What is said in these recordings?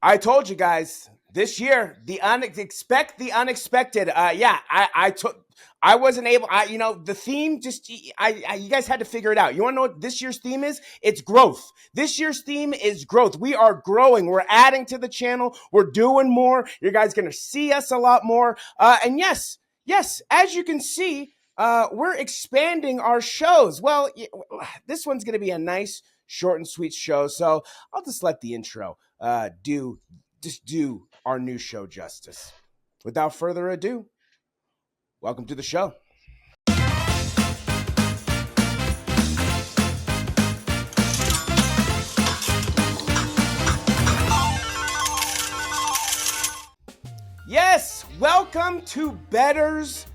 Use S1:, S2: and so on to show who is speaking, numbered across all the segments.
S1: I told you guys this year, expect the unexpected. I wasn't able. The theme you guys had to figure it out. You want to know what this year's theme is? It's growth. This year's theme is growth. We are growing. We're adding to the channel. We're doing more. You guys going to see us a lot more. And yes, as you can see, we're expanding our shows. Well, this one's going to be a nice, short and sweet show. So I'll just let the intro do our new show justice. Without further ado, welcome to the show. Yes, welcome to Bettors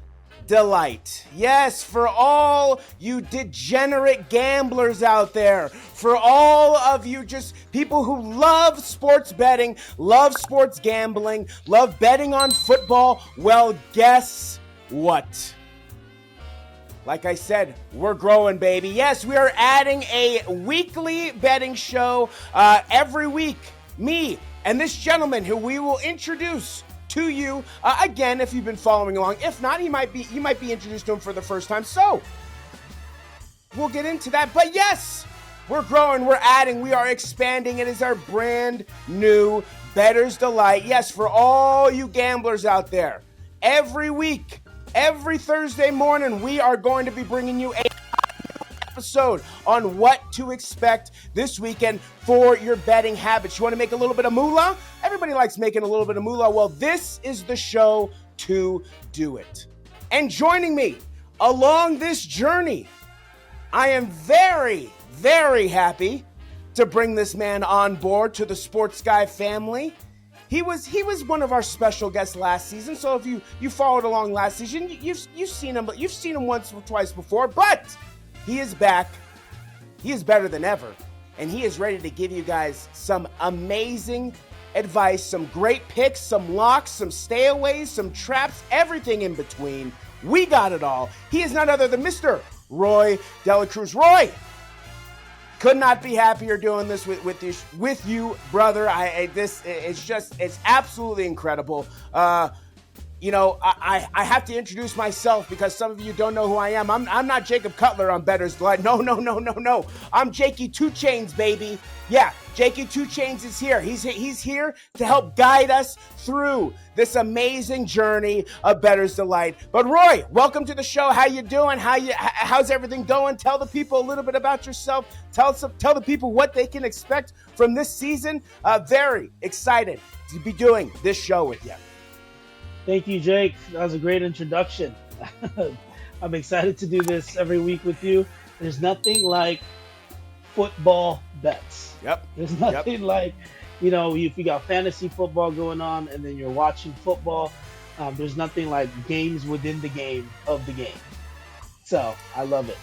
S1: Delight. Yes, for all you degenerate gamblers out there, for all of you just people who love sports betting, love sports gambling, love betting on football, well, guess what? Like I said, we're growing, baby. Yes, we are adding a weekly betting show every week. Me and this gentleman who we will introduce to you again if you've been following along. If not, you might be introduced to him for the first time. So we'll get into that. But yes, we're growing, we're adding, we are expanding. It is our brand new Bettors Delight. Yes, for all you gamblers out there, every week, every Thursday morning, we are going to be bringing you a episode on what to expect this weekend for your betting habits. You want to make a little bit of moolah? Everybody likes making a little bit of moolah. Well, this is the show to do it. And joining me along this journey, I am very, very happy to bring this man on board to the Sports Guy family. He was one of our special guests last season. So if you followed along last season, you've seen him, but you've seen him once or twice before. But he is back. He is better than ever. And he is ready to give you guys some amazing advice, some great picks, some locks, some stayaways, some traps, everything in between. We got it all. He is none other than Mr. Roi Dela Cruz. Roy, could not be happier doing this with you, brother. It's absolutely incredible. I have to introduce myself because some of you don't know who I am. I'm not Jacob Cutler on Bettors Delight. No. I'm Jakey 2 Chainz, baby. Yeah, Jakey 2 Chainz is here. He's here to help guide us through this amazing journey of Bettors Delight. But Roy, welcome to the show. How you doing? How's everything going? Tell the people a little bit about yourself. Tell the people what they can expect from this season. Very excited to be doing this show with you.
S2: Thank you, Jake. That was a great introduction. I'm excited to do this every week with you. There's nothing like football bets.
S1: Yep.
S2: There's nothing like, if you got fantasy football going on and then you're watching football, there's nothing like games within the game of the game. So I love it.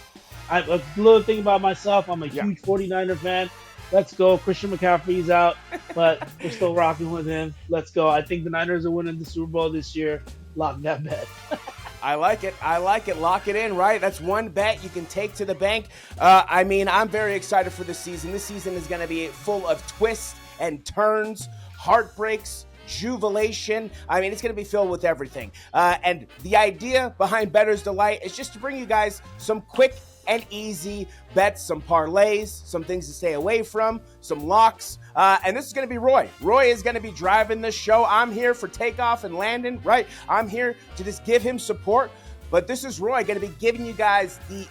S2: A little thing about myself, I'm a huge 49er fan. Let's go. Christian McCaffrey's out, but we're still rocking with him. Let's go. I think the Niners are winning the Super Bowl this year. Lock that bet.
S1: I like it. Lock it in, right? That's one bet you can take to the bank. I'm very excited for this season. This season is going to be full of twists and turns, heartbreaks, jubilation. It's going to be filled with everything. And the idea behind Bettors Delight is just to bring you guys some quick and easy bets, some parlays, some things to stay away from, some locks. And this is going to be Roy. Roy is going to be driving this show. I'm here for takeoff and landing, right? I'm here to just give him support. But this is Roy going to be giving you guys the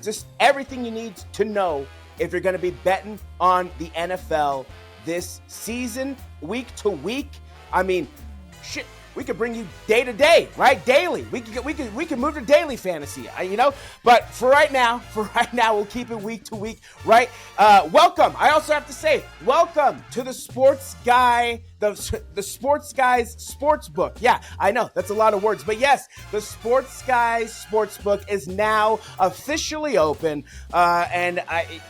S1: just everything you need to know if you're going to be betting on the NFL this season, week to week. Shit. We could bring you day to day, right? Daily. We could move to daily fantasy, But for right now, we'll keep it week to week, right? Welcome. I also have to say, welcome to the Sports Guy, the Sports Guys Sportsbook. Yeah, I know that's a lot of words, but yes, the Sports Guys Sportsbook is now officially open, and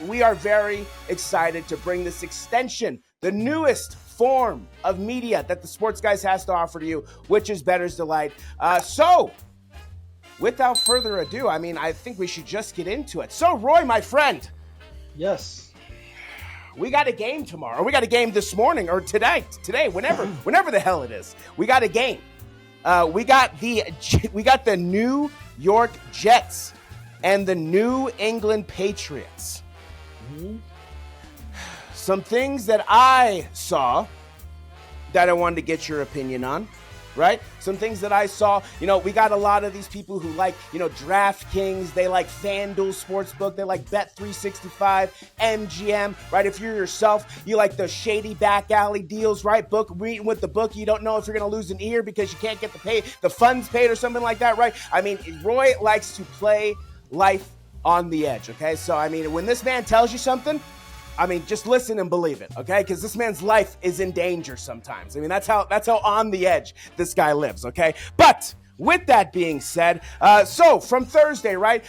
S1: we are very excited to bring this extension, the newest form of media that the Sports Guys has to offer to you, which is Bettors Delight. So, without further ado, I think we should just get into it. So, Roy, my friend.
S2: Yes.
S1: we got a game tomorrow. We got a game this morning or today, whenever the hell it is. We got a game. We got the New York Jets and the New England Patriots.
S2: Mhm.
S1: Some things that I saw that I wanted to get your opinion on, right? Some things that I saw, we got a lot of these people who like, DraftKings, they like FanDuel Sportsbook, they like Bet365, MGM, right? If you're yourself, you like the shady back alley deals, right? Meeting with the book, you don't know if you're going to lose an ear because you can't get the funds paid or something like that, right? I mean, Roy likes to play life on the edge, okay? So, I mean, when this man tells you something, just listen and believe it, okay? Because this man's life is in danger sometimes. I mean, that's how on the edge this guy lives, okay? But with that being said, so from Thursday, right?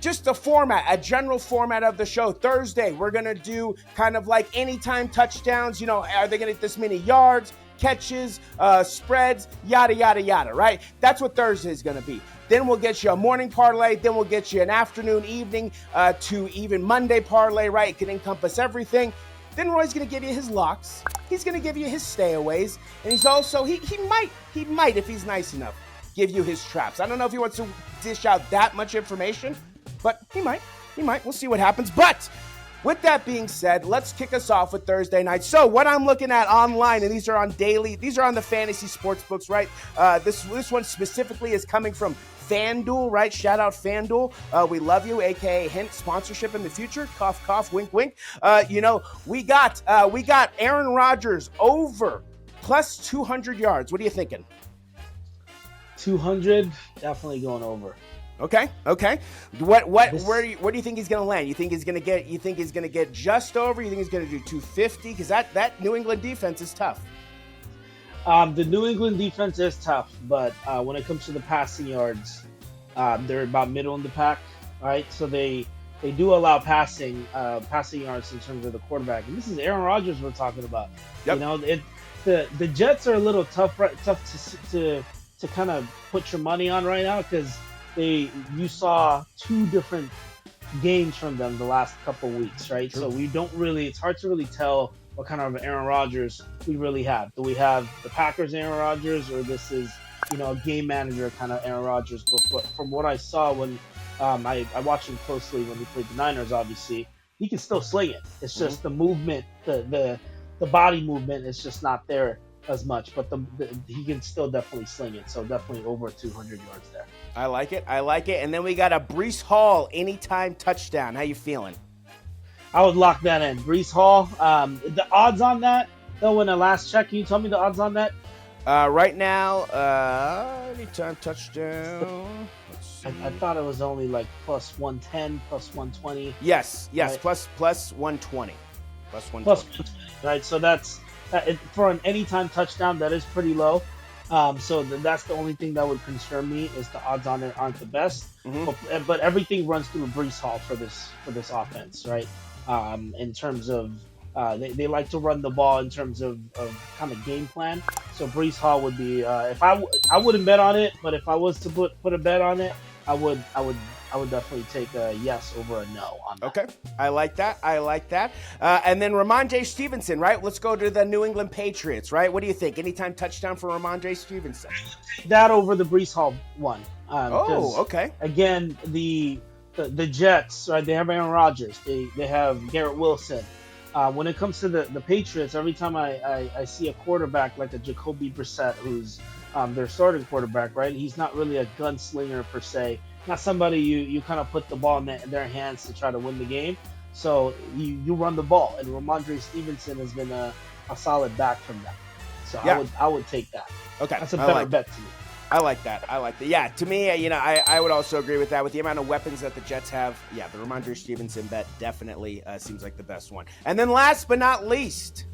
S1: Just a general format of the show. Thursday, we're going to do kind of like anytime touchdowns. Are they going to get this many yards, catches, spreads, yada, yada, yada, right? That's what Thursday is going to be. Then we'll get you a morning parlay. Then we'll get you an afternoon, evening, to even Monday parlay, right? It can encompass everything. Then Roy's going to give you his locks. He's going to give you his stayaways. And he's also, he might, if he's nice enough, give you his traps. I don't know if he wants to dish out that much information, but he might. We'll see what happens. But with that being said, let's kick us off with Thursday night. So what I'm looking at online, and these are on the fantasy sports books, right? This one specifically is coming from FanDuel, right? Shout out FanDuel. We love you, aka hint sponsorship in the future. Cough, cough, wink, wink. We got Aaron Rodgers over plus 200 yards. What are you thinking?
S2: 200, definitely going over.
S1: Okay. Where do you think he's going to land? You think he's going to get just over? You think he's going to do 250? Because that New England defense is tough.
S2: The New England defense is tough, but when it comes to the passing yards, they're about middle in the pack, right? So they do allow passing yards in terms of the quarterback, and this is Aaron Rodgers we're talking about.
S1: Yep.
S2: The Jets are a little tough to kind of put your money on right now because you saw two different games from them the last couple weeks, right?
S1: True.
S2: So it's hard to really tell what kind of Aaron Rodgers we really have. Do we have the Packers Aaron Rodgers, or this is, a game manager kind of Aaron Rodgers? But from what I saw when I watched him closely when he played the Niners, obviously, he can still sling it. It's just the movement, the body movement is just not there as much, but he can still definitely sling it. So definitely over 200 yards there.
S1: I like it. And then we got a Breece Hall anytime touchdown. How you feeling?
S2: I would lock that in. Breece Hall. The odds on that, though, in the last check, can you tell me the odds on that?
S1: Right now, anytime touchdown.
S2: I thought it was only like plus 110, plus 120.
S1: Yes,
S2: right?
S1: plus 120. Plus 120.
S2: Plus 120, right? So that's for an anytime touchdown, that is pretty low. So that's the only thing that would concern me is the odds on it aren't the best.
S1: Mm-hmm.
S2: But everything runs through Breece Hall for this offense, right? In terms of they like to run the ball in terms of kind of game plan. So Breece Hall would be if I wouldn't bet on it, but if I was to put a bet on it, I would definitely take a yes over a no on that.
S1: Okay, I like that. And then Ramondre Stevenson, right? Let's go to the New England Patriots, right? What do you think? Anytime touchdown for Ramondre Stevenson?
S2: That over the Breece Hall one.
S1: Okay.
S2: Again, the Jets, right? They have Aaron Rodgers. They have Garrett Wilson. When it comes to the Patriots, every time I see a quarterback like a Jacoby Brissett, who's their starting quarterback, right? He's not really a gunslinger per se. Not somebody you kind of put the ball in their hands to try to win the game. So you run the ball, and Ramondre Stevenson has been a solid back from that. So yeah. I would take that.
S1: Okay,
S2: that's a better bet to me.
S1: I like that. Yeah, to me, I would also agree with that. With the amount of weapons that the Jets have, yeah, the Ramondre Stevenson bet definitely seems like the best one. And then last but not least,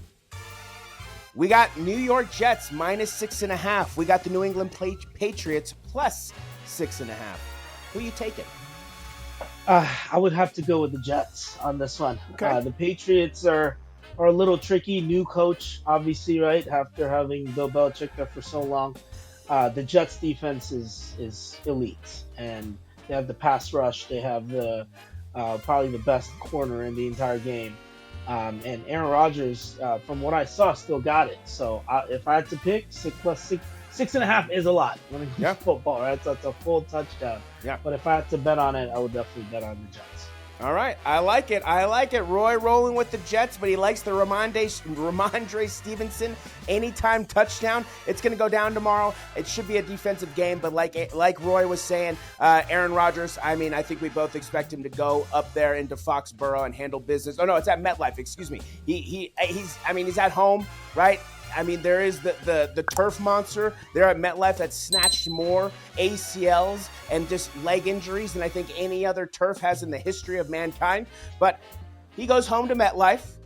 S1: we got New York Jets minus 6.5. We got the New England Patriots plus 6.5. Who are you taking?
S2: I would have to go with the Jets on this one.
S1: Okay.
S2: The Patriots are a little tricky. New coach, obviously, right? After having Bill Belichick there for so long. The Jets defense is elite, and they have the pass rush. They have the probably the best corner in the entire game. And Aaron Rodgers, from what I saw, still got it. So if I had to pick, 6+6.5 is a lot when it comes
S1: Yeah,
S2: to football, right? So that's a full touchdown.
S1: yeah.
S2: But if I had to bet on it, I would definitely bet on the Jets.
S1: All right, I like it. I like it. Roy rolling with the Jets, but he likes the Ramondre Stevenson anytime touchdown. It's going to go down tomorrow. It should be a defensive game, but like Roy was saying, Aaron Rodgers, I mean, I think we both expect him to go up there into Foxborough and handle business. Oh no, it's at MetLife. Excuse me. He's at home, right? I mean, there is the turf monster there at MetLife that snatched more ACLs and just leg injuries than I think any other turf has in the history of mankind. But he goes home to MetLife,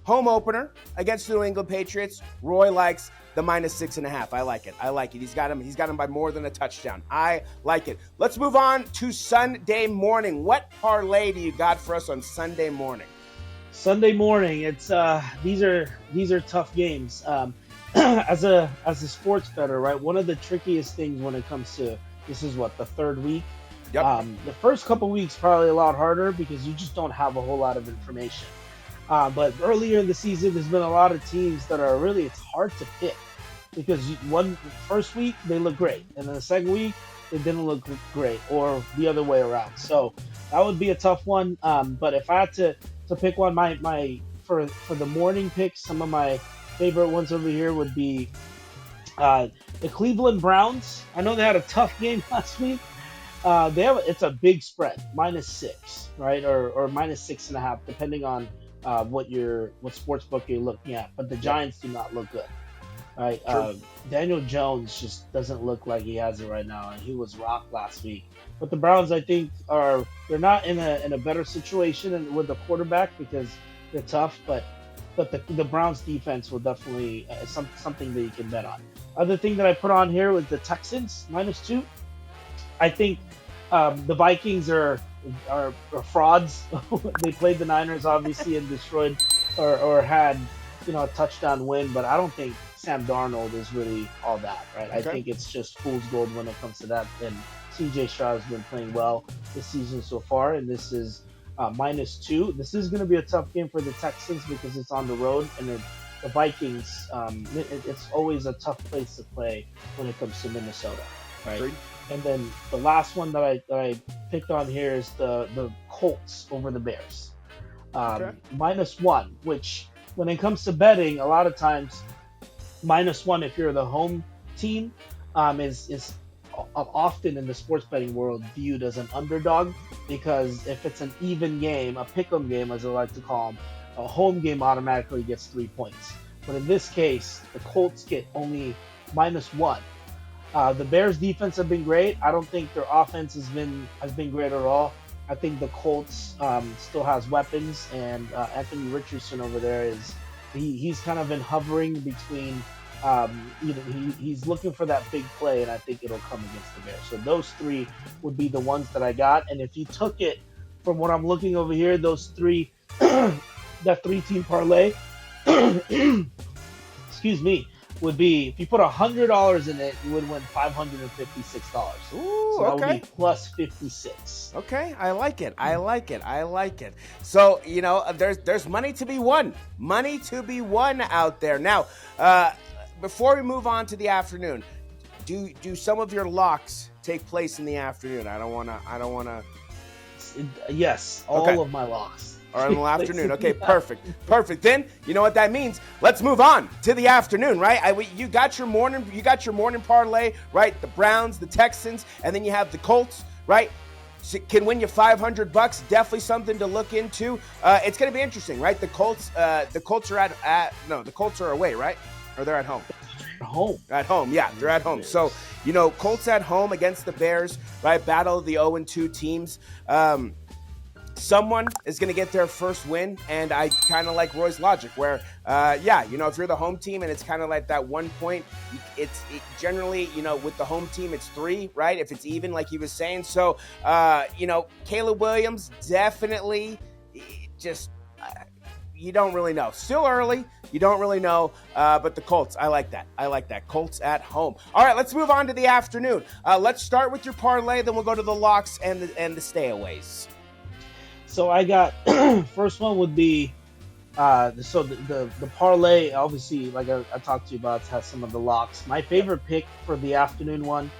S1: home opener against the New England Patriots. Roy likes the -6.5. I like it. I like it. He's got him by more than a touchdown. I like it. Let's move on to Sunday morning. What parlay do you got for us on Sunday morning?
S2: Sunday morning, it's these are tough games. As a sports bettor, right? One of the trickiest things when it comes to this is the third week.
S1: Yep.
S2: The first couple weeks probably a lot harder because you just don't have a whole lot of information. But earlier in the season, there's been a lot of teams that are really it's hard to pick because first week they look great, and then the second week they didn't look great, or the other way around. So that would be a tough one. But if I had to pick one, for the morning picks, some of my favorite ones over here would be the Cleveland Browns. I know they had a tough game last week. It's a big spread, -6, right, or -6.5, depending on what sports book you're looking at. But the Giants do not look good, right? Daniel Jones just doesn't look like he has it right now, and he was rocked last week. But the Browns, I think, they're not in a better situation with the quarterback because they're tough, but the Browns defense will definitely something that you can bet on. Other thing that I put on here was the Texans -2. I think the Vikings are frauds. They played the Niners obviously and destroyed or had a touchdown win, but I don't think Sam Darnold is really all that, right? Okay. I think it's just fool's gold when it comes to that. And CJ Stroud has been playing well this season so far, and this is -2. This is going to be a tough game for the Texans because it's on the road, and the Vikings, it's always a tough place to play when it comes to Minnesota, right? Agreed. And then the last one that I picked on here is the Colts over the Bears, -1. Which when it comes to betting, a lot of times -1 if you're the home team is often in the sports betting world viewed as an underdog, because if it's an even game, a pick'em game as I like to call them, a home game automatically gets 3 points. But in this case, the Colts get only -1. The Bears defense have been great. I don't think their offense has been great at all. I think the Colts still has weapons, and Anthony Richardson over there he's kind of been hovering between. He's looking for that big play, and I think it'll come against the Bears. So those three would be the ones that I got. And if you took it from what I'm looking over here, those three, that 3-team parlay, excuse me, would be if you put $100 in it, you would win $556.
S1: Ooh,
S2: so that
S1: okay.
S2: would be +56.
S1: Okay, I like it. I like it. So there's money to be won. Money to be won out there. Now, before we move on to the afternoon, do some of your locks take place in the afternoon? I don't wanna.
S2: Yes, all of my locks.
S1: Or in the afternoon. Okay, perfect. Then you know what that means. Let's move on to the afternoon, right? You got your morning parlay, right? The Browns, the Texans, and then you have the Colts, right? So can win you $500. Definitely something to look into. It's going to be interesting, right? The Colts are the Colts are away, right? Or they're at home. At home, yeah, they're at home. So Colts at home against the Bears, right? Battle of the 0-2 teams. Someone is going to get their first win, and I kind of like Roy's logic where, if you're the home team and it's kind of like that 1 point, generally, with the home team, it's 3, right? If it's even, like he was saying. So, Caleb Williams, definitely just, you don't really know. Still early. You don't really know, but the Colts, I like that. Colts at home. All right, let's move on to the afternoon. Let's start with your parlay, then we'll go to the locks and the stayaways.
S2: So I got first one would be So the parlay, obviously, like I talked to you about, has some of the locks. My
S1: Yep.
S2: favorite pick for the afternoon one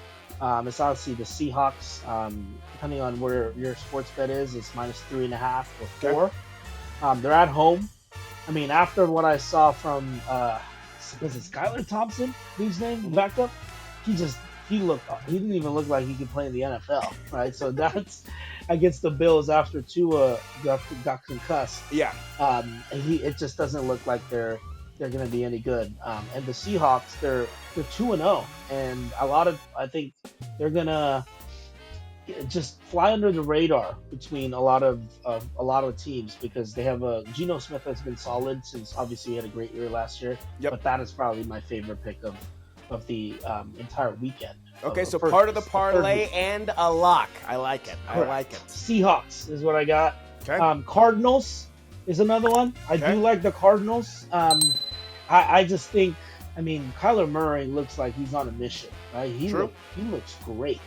S2: is obviously the Seahawks. Depending on where your sports bet is, it's minus 3.5 or
S1: Okay.
S2: 4. They're at home. I mean, after what I saw from was it Skylar Thompson, dude's name,
S1: Hmm.
S2: backup? He just he didn't even look like he could play in the NFL, right? So that's against the Bills after Tua got concussed.
S1: Yeah.
S2: It just doesn't look like they're going to be any good. And the Seahawks, they're 2-0, and a lot of I think they're gonna just fly under the radar between a lot of teams because they have a Geno Smith has been solid since obviously he had a great year last year,
S1: Yep.
S2: but that is probably my favorite pick of the entire weekend
S1: Okay,
S2: of
S1: so
S2: first
S1: part of the
S2: the third
S1: parlay
S2: week.
S1: and a lock. I like it. I
S2: Correct.
S1: like it.
S2: Seahawks is what I got.
S1: Okay.
S2: Cardinals is another one. I
S1: Okay.
S2: do like the Cardinals. I just think, I mean, Kyler Murray looks like he's on a mission, right?
S1: True.
S2: He looks great,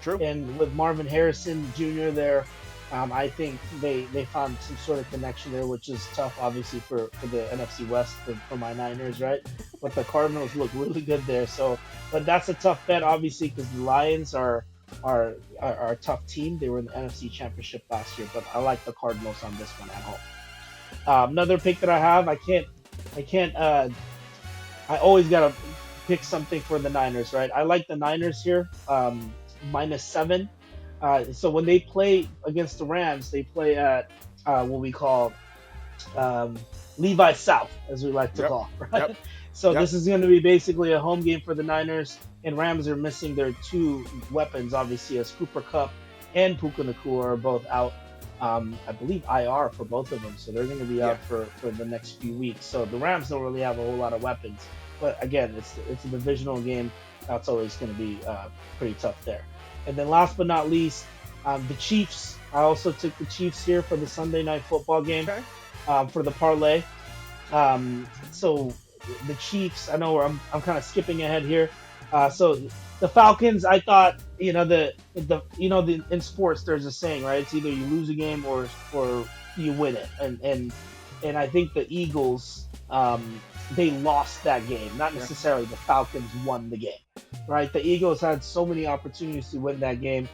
S1: True.
S2: and with Marvin Harrison Jr. there, I think they found some sort of connection there, which is tough, obviously, for the NFC West for my Niners, right? But the Cardinals look really good there. So, but that's a tough bet, obviously, because the Lions are a tough team. They were in the NFC Championship last year, but I like the Cardinals on this one at home. Another pick that I have, I can't. I always gotta pick something for the Niners, right? I like the Niners here, -7. So when they play against the Rams, they play at what we call um, Levi South, as we like to
S1: Yep.
S2: call, right?
S1: Yep.
S2: So
S1: Yep.
S2: this is going to be basically a home game for the Niners, and Rams are missing their two weapons, obviously, as Cooper Cup and Puka Nakua are both out. I believe IR for both of them, so they're going to be
S1: Yeah.
S2: out for the next few weeks. So the Rams don't really have a whole lot of weapons, but again, it's a divisional game. That's always going to be pretty tough there. And then last but not least, the Chiefs. I also took the Chiefs here for the Sunday night football game
S1: Okay.
S2: for the parlay. So the Chiefs, I know I'm kind of skipping ahead here. So the Falcons, I thought, in sports there's a saying, right? It's either you lose a game or you win it, and I think the Eagles, they lost that game. Not
S1: Yeah.
S2: necessarily the Falcons won the game, right? The Eagles had so many opportunities to win that game,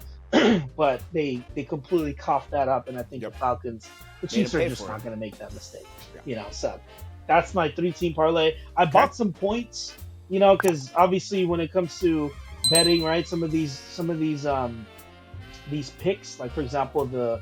S2: but they completely coughed that up, and I think
S1: Yep.
S2: the
S1: Made him
S2: Chiefs are
S1: pay
S2: just
S1: for it.
S2: not going to make that mistake.
S1: Yeah.
S2: So that's my 3-team parlay. I
S1: Okay.
S2: bought some points, because obviously when it comes to betting, right, some of these picks, like for example the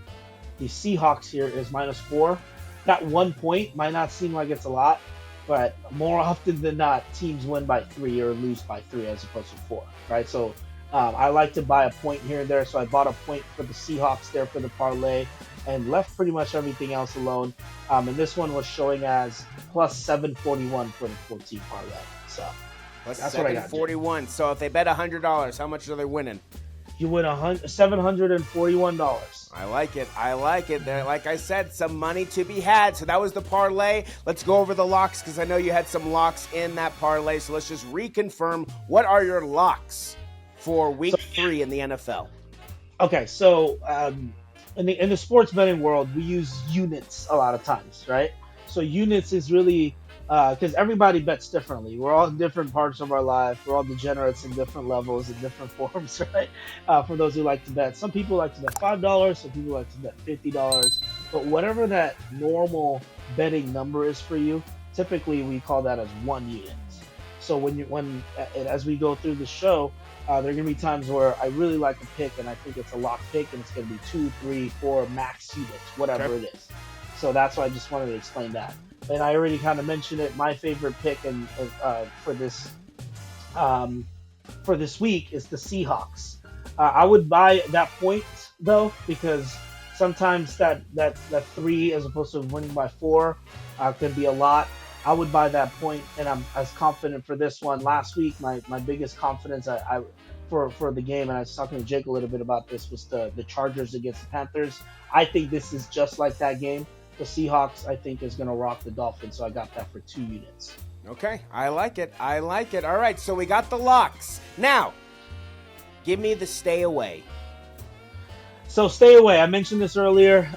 S2: Seahawks here is -4. That 1 point might not seem like it's a lot, but more often than not, teams win by 3 or lose by 3 as opposed to 4, right? So I like to buy a point here and there, so I bought a point for the Seahawks there for the parlay and left pretty much everything else alone. And this one was showing as plus 741 for the 14 parlay. So
S1: Plus
S2: that's what I got, Jay.
S1: 741. So if they bet $100, how much are they winning?
S2: You win $741.
S1: I like it. I like it. There, like I said, some money to be had. So that was the parlay. Let's go over the locks because I know you had some locks in that parlay. So let's just reconfirm. What are your locks for week 3 in the NFL?
S2: Okay, so in the sports betting world, we use units a lot of times, right? So units is really because everybody bets differently. We're all in different parts of our life. We're all degenerates in different levels, in different forms, right? For those who like to bet, some people like to bet $5, some people like to bet $50. But whatever that normal betting number is for you, typically we call that as 1 unit. So as we go through the show, there are going to be times where I really like a pick and I think it's a lock pick and it's going to be 2, 3, 4 max units, whatever
S1: Okay.
S2: it is. So that's why I just wanted to explain that. And I already kind of mentioned it. My favorite pick um, for this week is the Seahawks. I would buy that point though because sometimes that 3 as opposed to winning by 4 can be a lot. I would buy that point, and I'm as confident for this one. Last week, my biggest confidence for the game, and I was talking to Jake a little bit about this, was the Chargers against the Panthers. I think this is just like that game. The Seahawks, I think, is going to rock the Dolphins, so I got that for 2 units.
S1: Okay. I like it. I like it. All right. So we got the locks. Now, give me the stay away.
S2: So stay away. I mentioned this earlier.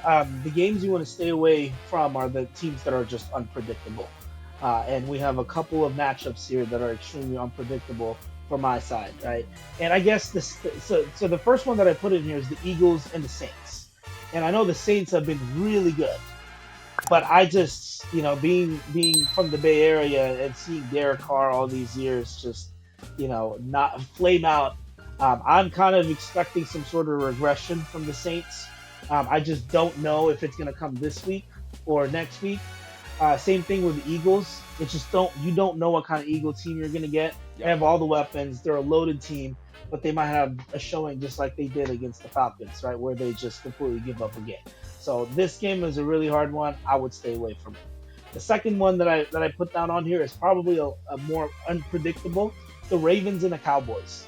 S2: The games you want to stay away from are the teams that are just unpredictable. And we have a couple of matchups here that are extremely unpredictable for my side, right? And I guess this. So the first one that I put in here is the Eagles and the Saints. And I know the Saints have been really good, but I just, being from the Bay Area and seeing Derek Carr all these years, just, not flame out. I'm kind of expecting some sort of regression from the Saints. I just don't know if it's going to come this week or next week. Same thing with the Eagles. It's just you don't know what kind of Eagle team you're going to get. They have all the weapons. They're a loaded team, but they might have a showing just like they did against the Falcons, right, where they just completely give up a game. So this game is a really hard one. I would stay away from it. The second one that I put down on here is probably a more unpredictable: the Ravens and the Cowboys.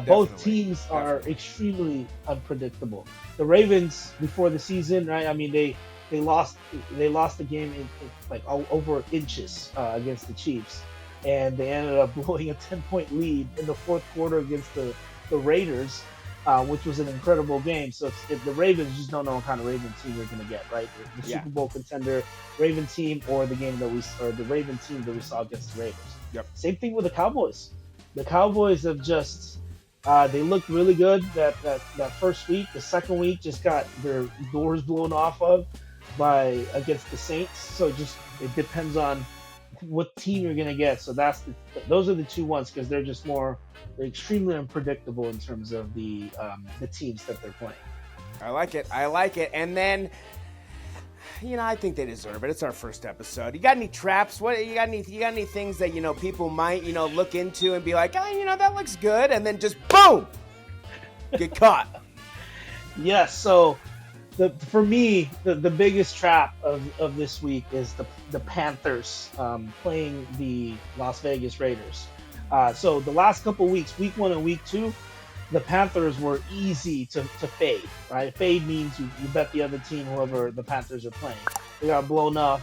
S2: Both teams are extremely unpredictable. The Ravens before the season, right? I mean, they lost the game in like over inches against the Chiefs, and they ended up blowing a 10-point lead in the fourth quarter against the Raiders, which was an incredible game. So the Ravens just don't know what kind of Ravens team you're going to get, right? The Super Bowl contender Raven team, or the Raven team that we saw against the Raiders.
S1: Yep.
S2: Same thing with the Cowboys. The Cowboys have just they looked really good that first week. The second week just got their doors blown off of against the Saints. So it depends on what team you're gonna get. So those are the two ones, because they're extremely unpredictable in terms of the teams that they're playing.
S1: I like it. And then, I think they deserve it. It's our first episode. You got any traps? You got any things that people might look into and be like, oh, that looks good, and then just boom, get caught.
S2: Yes. So for me, the biggest trap of this week is the Panthers playing the Las Vegas Raiders. So the last couple weeks, week 1 and week 2, the Panthers were easy to fade, right? Fade means you bet the other team, whoever the Panthers are playing. They got blown up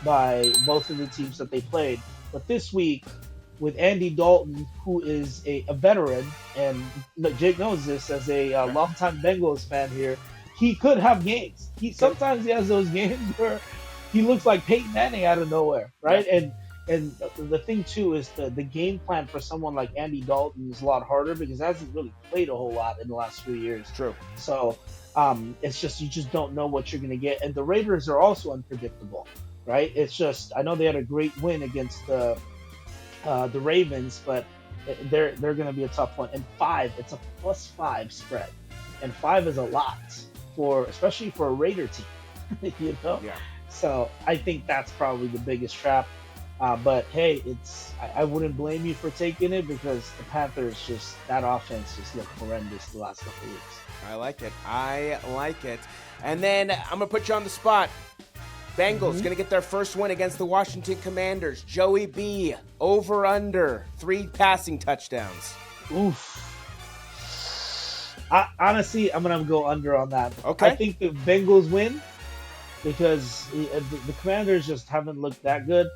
S2: by both of the teams that they played. But this week, with Andy Dalton, who is a veteran, and Jake knows this as a longtime Bengals fan here, he could have games. Sometimes he has those games where he looks like Peyton Manning out of nowhere, right? Yeah. And the thing too is the game plan for someone like Andy Dalton is a lot harder, because he hasn't really played a whole lot in the last few years.
S1: True.
S2: So it's just, you just don't know what you're going to get. And the Raiders are also unpredictable, right? It's just, I know they had a great win against the Ravens, but they're going to be a tough one. And 5, it's a +5 spread, and 5 is a lot especially for a Raider team,
S1: Yeah.
S2: So I think that's probably the biggest trap. But hey, I wouldn't blame you for taking it, because the Panthers that offense just looked horrendous the last couple of weeks.
S1: I like it. And then I'm going to put you on the spot. Bengals going to get their first win against the Washington Commanders. Joey B, over under 3 passing touchdowns.
S2: Oof. Honestly, I'm going to go under on that.
S1: Okay.
S2: I think the Bengals win, because the Commanders just haven't looked that good.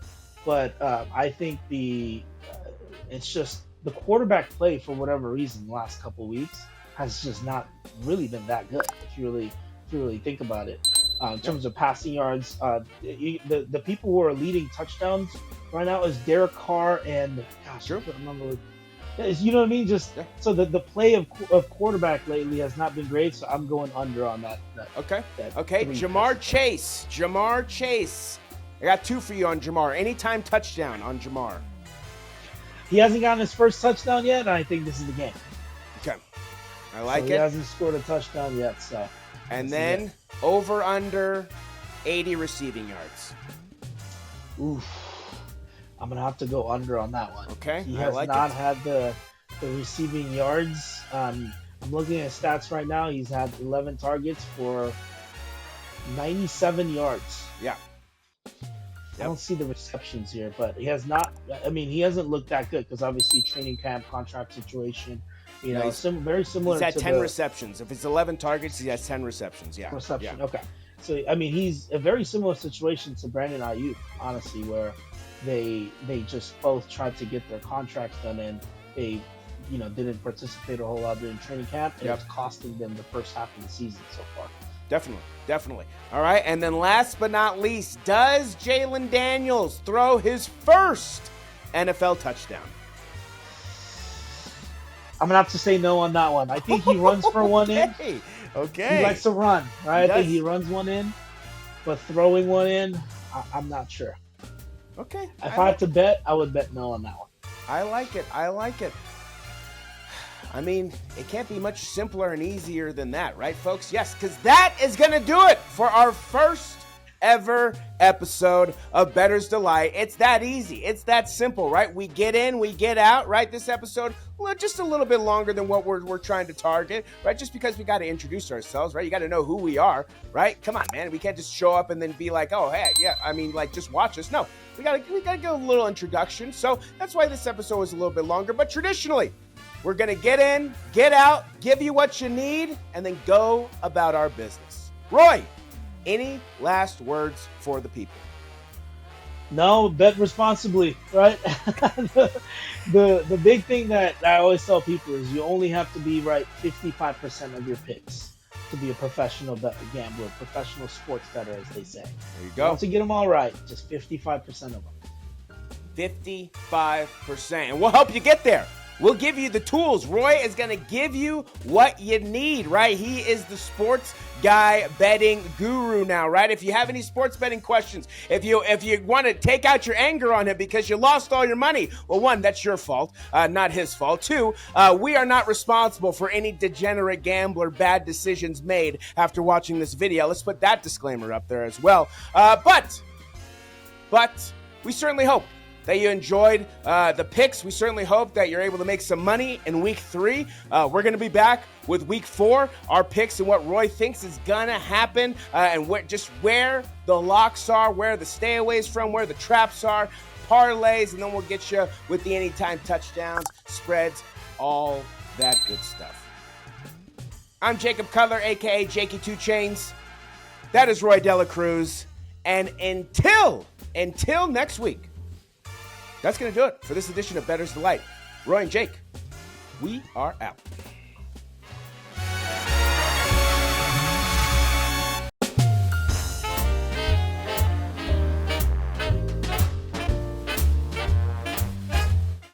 S2: But I think it's just the quarterback play, for whatever reason, the last couple of weeks has just not really been that good, if you really think about it. In terms of passing yards, the people who are leading touchdowns right now is Derek Carr and, gosh, I don't remember. You know what I mean? So the play of quarterback lately has not been great, so I'm going under on that.
S1: Okay. Jamar Chase. I got 2 for you on Jamar. Anytime touchdown on Jamar.
S2: He hasn't gotten his first touchdown yet, and I think this is the game.
S1: Okay. I like it.
S2: He hasn't scored a touchdown yet, so.
S1: And then over under 80 receiving yards.
S2: Oof. I'm going to have to go under on that one.
S1: Okay.
S2: He has not had the receiving yards. I'm looking at stats right now. He's had 11 targets for 97 yards.
S1: Yeah.
S2: I don't see the receptions here, but he has not. I mean, he hasn't looked that good, because obviously training camp, contract situation. Very similar.
S1: He's had 10 receptions. If it's 11 targets, he has 10 receptions. Yeah.
S2: Reception. Yeah. Okay. So I mean, he's a very similar situation to Brandon Ayuk, honestly, where they just both tried to get their contracts done, and they didn't participate a whole lot during training camp, and
S1: Yep.
S2: it's costing them the first half of the season so far.
S1: Definitely. All right, and then last but not least, does Jalen Daniels throw his first NFL touchdown?
S2: I'm gonna have to say no on that one. I think he runs for one in.
S1: Okay.
S2: He likes to run, right?
S1: He
S2: I think
S1: does.
S2: he runs one in, but throwing one in, I'm not sure.
S1: Okay.
S2: If I had to bet, I would bet no on that one.
S1: I like it. I mean, it can't be much simpler and easier than that, right, folks? Yes, because that is going to do it for our first ever episode of Bettors Delight. It's that easy. It's that simple, right? We get in, we get out, right? This episode, well, just a little bit longer than what we're trying to target, right? Just because we got to introduce ourselves, right? You got to know who we are, right? Come on, man. We can't just show up and then be like, oh, hey, yeah, I mean, like, just watch us. No, we got to get a little introduction. So that's why this episode was a little bit longer. But traditionally, we're going to get in, get out, give you what you need, and then go about our business. Roy, any last words for the people?
S2: No, bet responsibly, right? the big thing that I always tell people is you only have to be right 55% of your picks to be a professional gambler, professional sports bettor, as they say.
S1: There you go.
S2: Once you get them all right, just 55% of them.
S1: 55%. And we'll help you get there. We'll give you the tools. Roy is going to give you what you need, right? He is the sports guy betting guru now, right? If you have any sports betting questions, if you want to take out your anger on him because you lost all your money, well, one, that's your fault, not his fault. Two, we are not responsible for any degenerate gambler bad decisions made after watching this video. Let's put that disclaimer up there as well. But we certainly hope that you enjoyed the picks. We certainly hope that you're able to make some money in week 3. We're going to be back with week 4, our picks and what Roy thinks is going to happen, and where the locks are, where the stayaways from, where the traps are, parlays, and then we'll get you with the anytime touchdowns, spreads, all that good stuff. I'm Jacob Cutler, a.k.a. Jakey 2 Chains. That is Roi Dela Cruz. And until next week, that's going to do it for this edition of Bettors Delight. Roy and Jake, we are out.